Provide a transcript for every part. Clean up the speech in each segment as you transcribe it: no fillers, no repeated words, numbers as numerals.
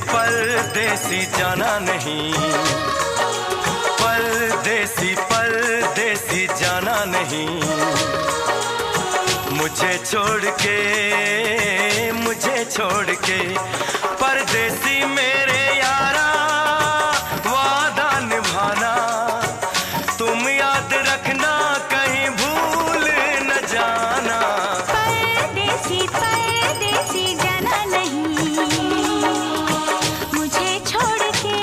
परदेसी जाना नहीं, परदेसी परदेसी जाना नहीं, मुझे छोड़ के परदेसी मेरे यारा वादा निभाना, तुम याद रखना कहीं भूल न जाना। परदेसी परदेसी जाना नहीं, मुझे छोड़ के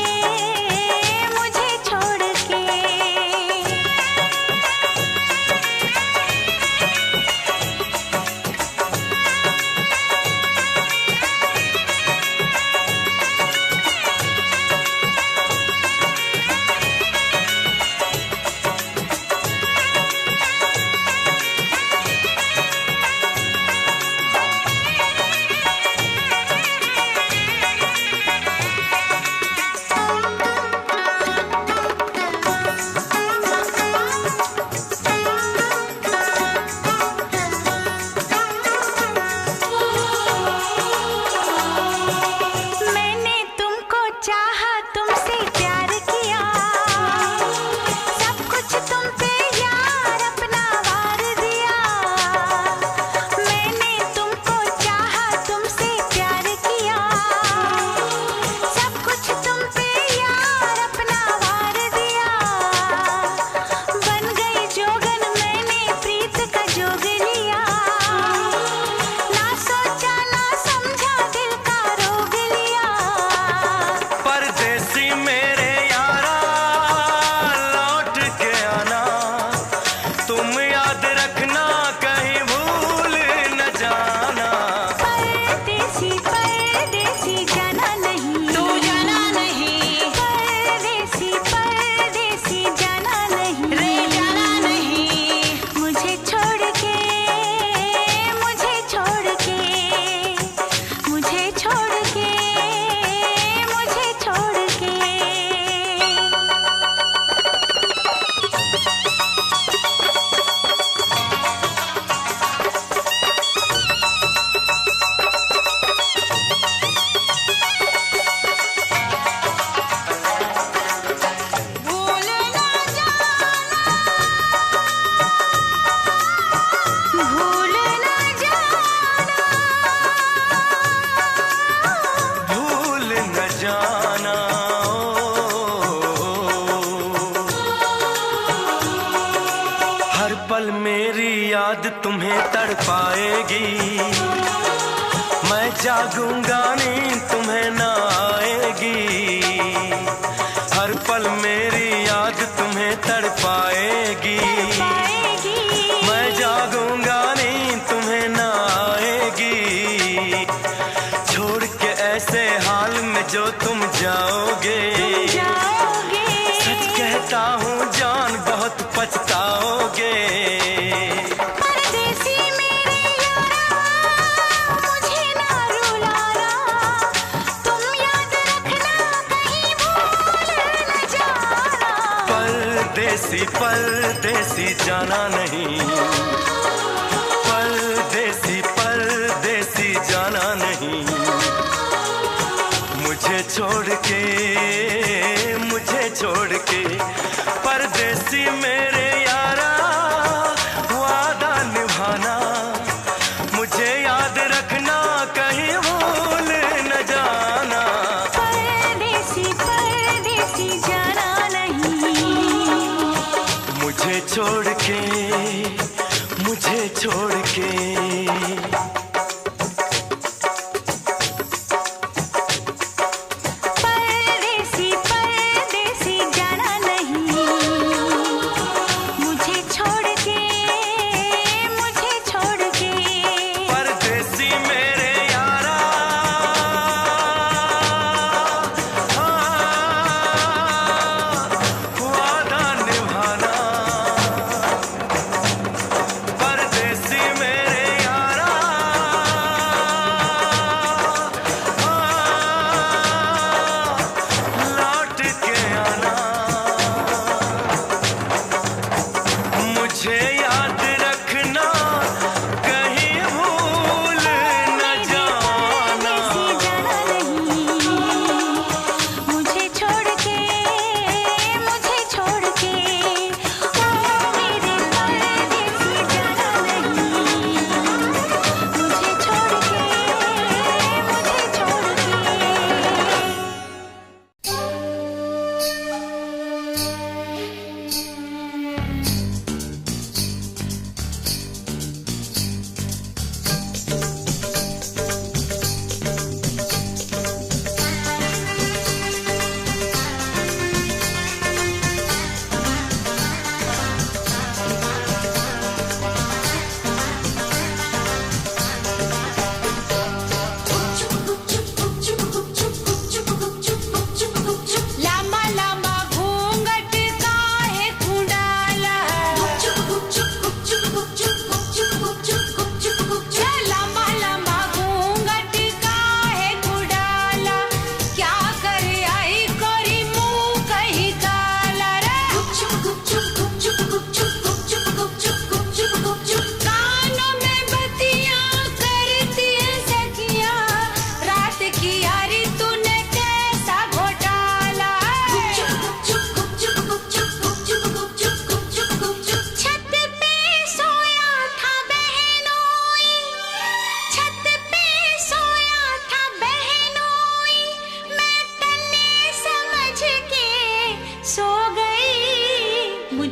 पल मेरी याद तुम्हें तड़पाएगी, मैं जागूंगा नींद तुम्हें ना आएगी। हर पल मेरी याद तुम्हें तड़पाएगी, मैं जागूंगा नींद तुम्हें ना आएगी। छोड़ के ऐसे हाल में जो तुम जाओगे, सच कहता हूँ जान बहुत पछताओगे। परदेसी मेरे यारा मुझे ना रुलाना, तुम याद रखना कहीं भूल न जाना। परदेसी परदेसी जाना नहीं, परदेसी परदेसी जाना नहीं, मुझे छोड़ के परदेसी मेरे यारा वादा निभाना, मुझे याद रखना कहीं भूल न जाना। परदेसी परदेसी जाना नहीं, मुझे छोड़ के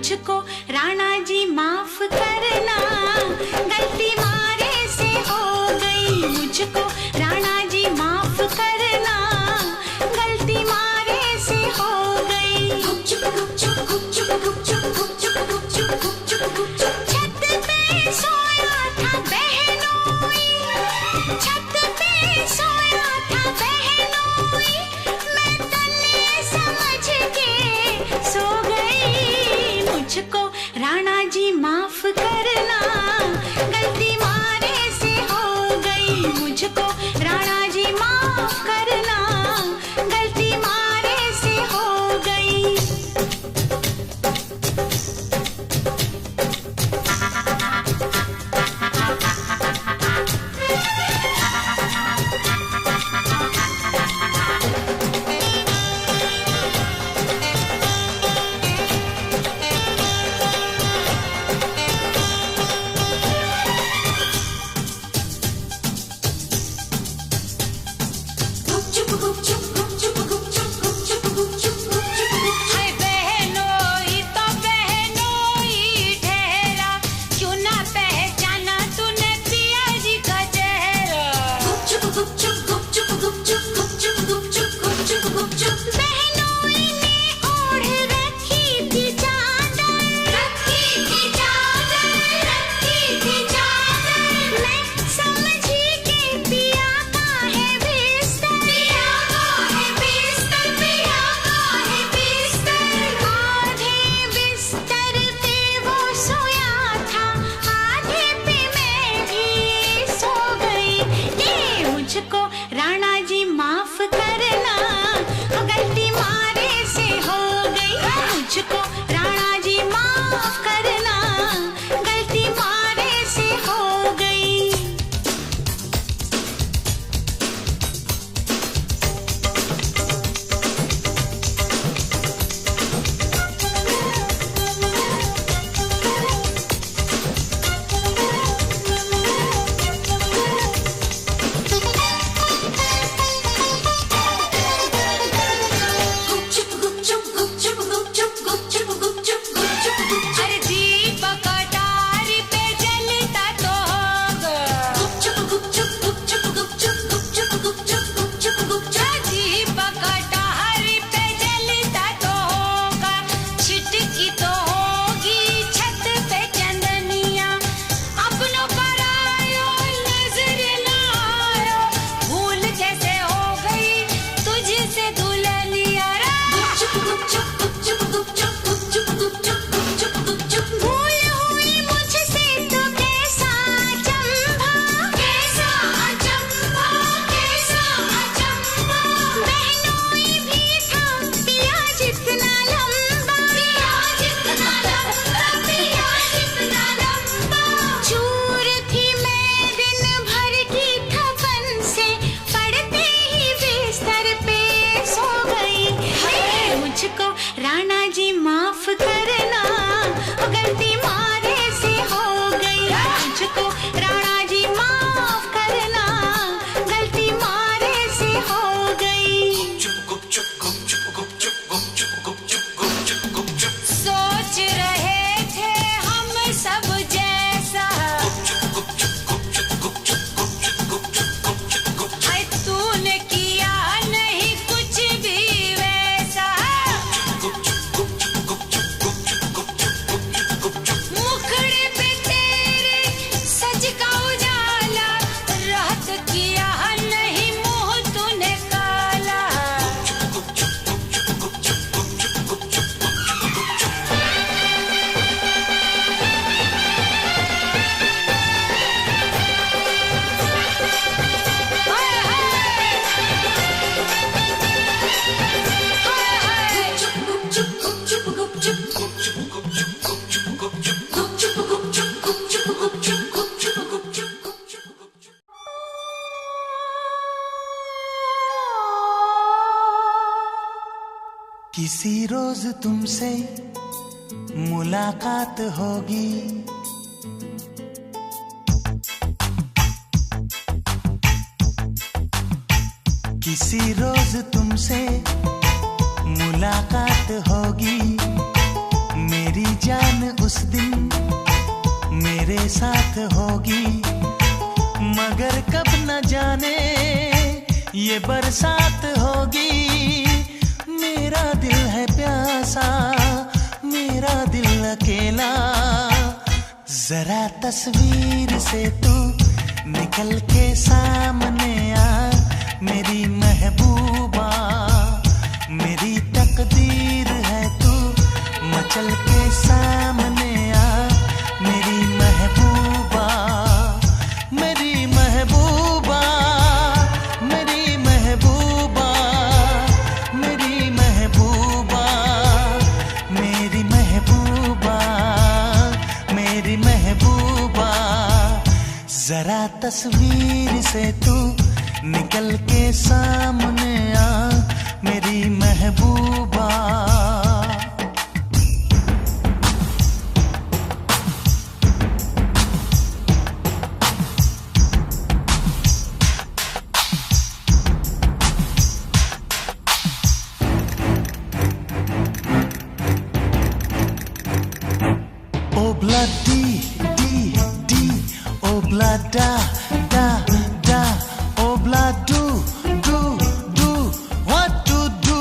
मुझको राणा जी माफ करना, गलती मारे से हो गई। मुझको राणा जी माफ करना, गलती मारे से हो गई। छत पे सोया था बहनोई, छत पे सोया था बहनोई, मैं तन्ने समझ के सो गई। मुझको राणा जी माफ करना, गलती मारे से हो गई। मुझको राणा जी माफ करना, गलती मारे से हो गई। हाय बहनोई तो बहनोई ठहरा, क्यों ना पहचाना तूने पिया जी का चेहरा। बहनोई ने ओढ़ रखी थी चादर, रखी थी चादर, रखी थी चादर। मैं समझी के पिया का है बिस्तर, पिया का है बिस्तर, पिया का है बिस्तर। आधे बिस्तर पे वो सोया था, आधे पे मैं भी सो गई। ये मुझको राणा जी माफ करना, गलती मारे से हो गई। मुझको राणा जी माफ करना, गलती मारे से हो गई। अरे दीपक अटारी पे जलता तो होगा, दीपक अटारी पे जलता तो होगा। छिटकी तो होगी छत पे चंदनिया, अपनों पर आयो नजर ना आयो, भूल जैसे हो गई तुझसे दुल्हनिया। भूल हुई मुझसे तो कैसा अचंभा, कैसा अचंभा, कैसा अचंभा। बहनोई भी था पिया जितना लंबा, पिया जितना लंबा, पिया जितना लंबा। चूर थी मैं दिन भर की थपन से, पड़ते ही बिस्तर पे सो गई। मुझको राणा जी माफ करना, गलती मारे से हो गई। मुझको राणा जी माफ करना, गलती मारे से हो गई। सोच रहे थे हम सब जैसा, हाय तूने किया नहीं कुछ भी वैसा। मुखड़े पे तेरे सज का उजाला, रात किया नहीं मुंह तूने काला। हाय हाय, किसी रोज तुमसे मुलाकात होगी, किसी रोज तुमसे मुलाकात होगी, मेरी जान साथ होगी, मगर कब न जाने ये बरसात होगी। मेरा दिल है प्यासा, मेरा दिल अकेला, जरा तस्वीर से तू निकल के सामने आ मेरी महबूबा। मेरी तकदीर है तू मचल के सामने आ मेरी महबूबा। मेरी महबूबा, मेरी महबूबा, मेरी महबूबा, मेरी महबूबा, मेरी महबूबा। जरा तस्वीर से तू निकल के सामने आ मेरी महबूबा। Obla di di di, obla da da da, obla do do do, what to do?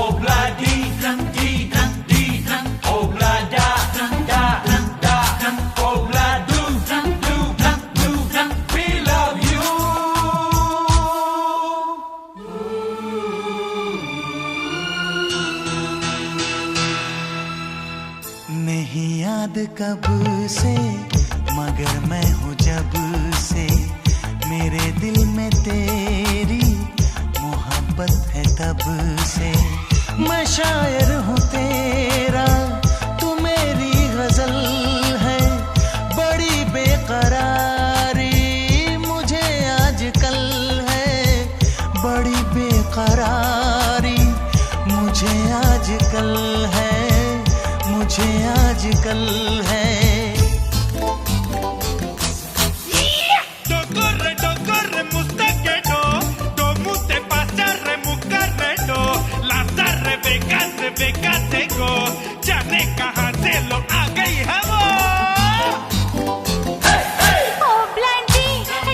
Obla di dang di dang di dang, obla da dang da dang da dang, obla do dang do dang do dang. We love you. नहीं याद कब से मगर मैं हूँ जब से, मेरे दिल में तेरी मोहब्बत है तब से। मैं शायर हूँ तेरा, तू मेरी गजल है, बड़ी बेकरारी मुझे आजकल है, बड़ी बेकरारी मुझे आजकल है, मुझे आजकल है। Corre, mustaquero, como te pasa, remucarredo, Lazarre, Vegate, go, जाने कहाँ से लो आ गई है वो। Oh bloody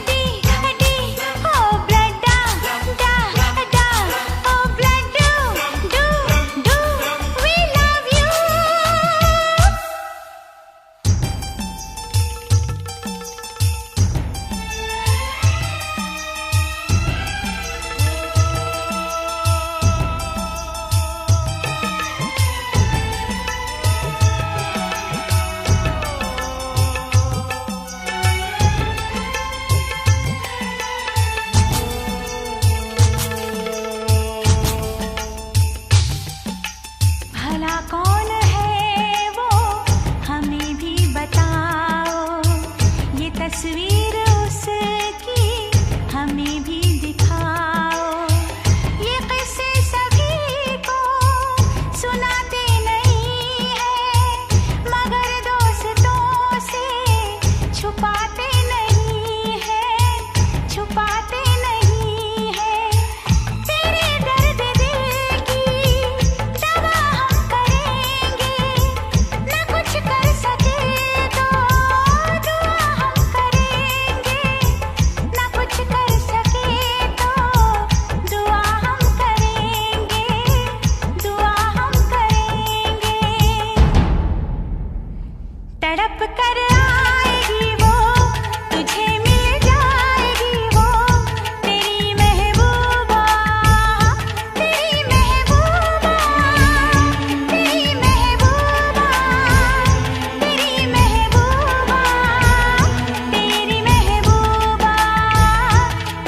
di di, oh blood da da da, oh blood do, we love you. भला कौन है वो हमें भी बताओ, ये तस्वीर उसकी हमें भी दिखाओ। ये किस्से सभी को सुनाते नहीं है, मगर दोस्तों से छुपाते नहीं है, छुपाते नहीं है। तेरे दर्द दिल की दवा हम करेंगे, न कुछ कर सके तो दुआ हम करेंगे, न कुछ कर सके तो दुआ हम करेंगे, दुआ हम करेंगे। तड़प कर आएगी वो, तुझे मिल जाएगी वो, तेरी महबूबा, तेरी महबूबा, तेरी महबूबा, तेरी महबूबा, तेरी महबूबा,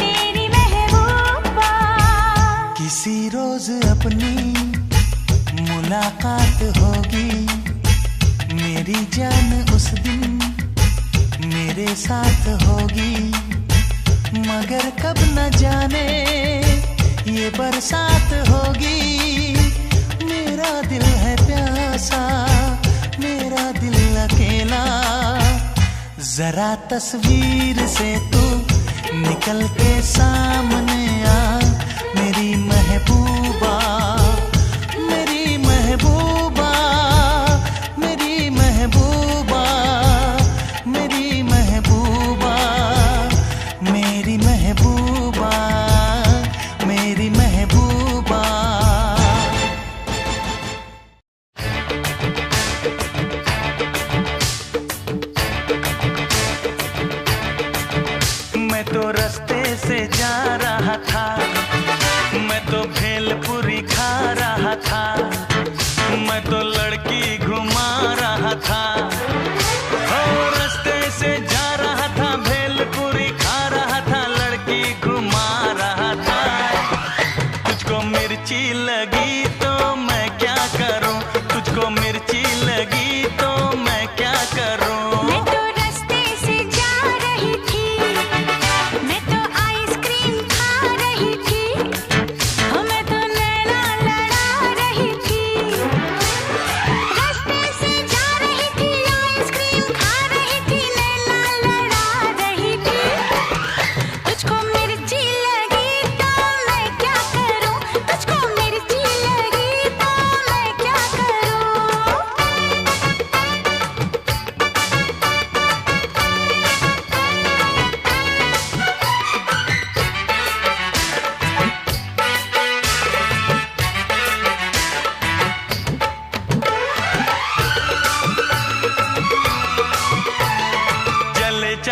तेरी महबूबा। किसी रोज अपनी मुलाकात होगी, मेरी जान उस दिन मेरे साथ होगी, मगर कब न जाने ये बरसात होगी। मेरा दिल है प्यासा, मेरा दिल अकेला, जरा तस्वीर से तू निकल के सामने आ मेरी महबूबा। मेरी महबूबा, मेरी महबूबा,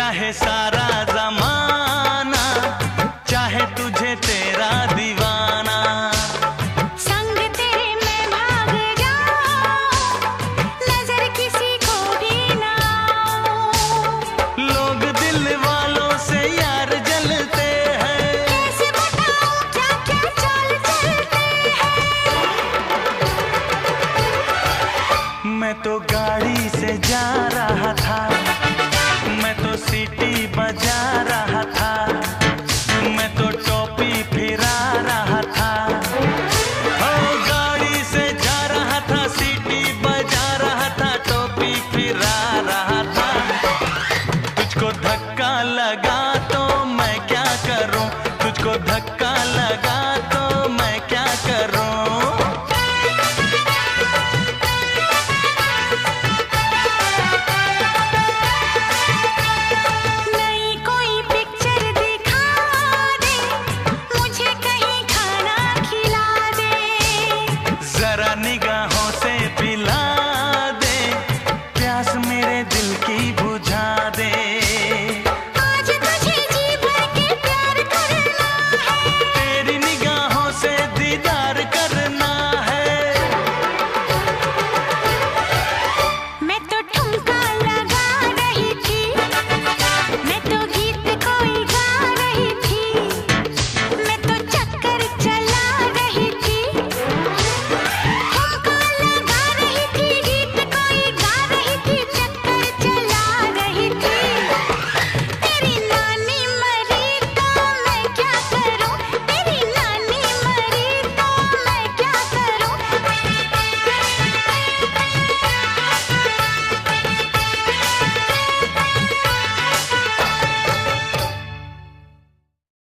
चाहे सारा जमाना, चाहे तुझे तेरा दीवाना। संग तेरे मैं भाग जाऊं, नजर किसी को भी ना आऊं। लोग दिल वालों से यार जलते हैं, कैसे बताऊं क्या क्या चाल चलते हैं। मैं तो गाड़ी से जा रहा था, मैं तो सीटी बजा रहा था, मैं तो टोपी फिरा रहा था। ओ गाड़ी से जा रहा था, सीटी बजा रहा था, टोपी फिरा रहा था। तुझको धक्का लगा तो मैं क्या करूं, तुझको धक्का लगा तो मैं क्या करूं। नई कोई पिक्चर दिखा दे, मुझे कहीं खाना खिला दे। जरा निगाह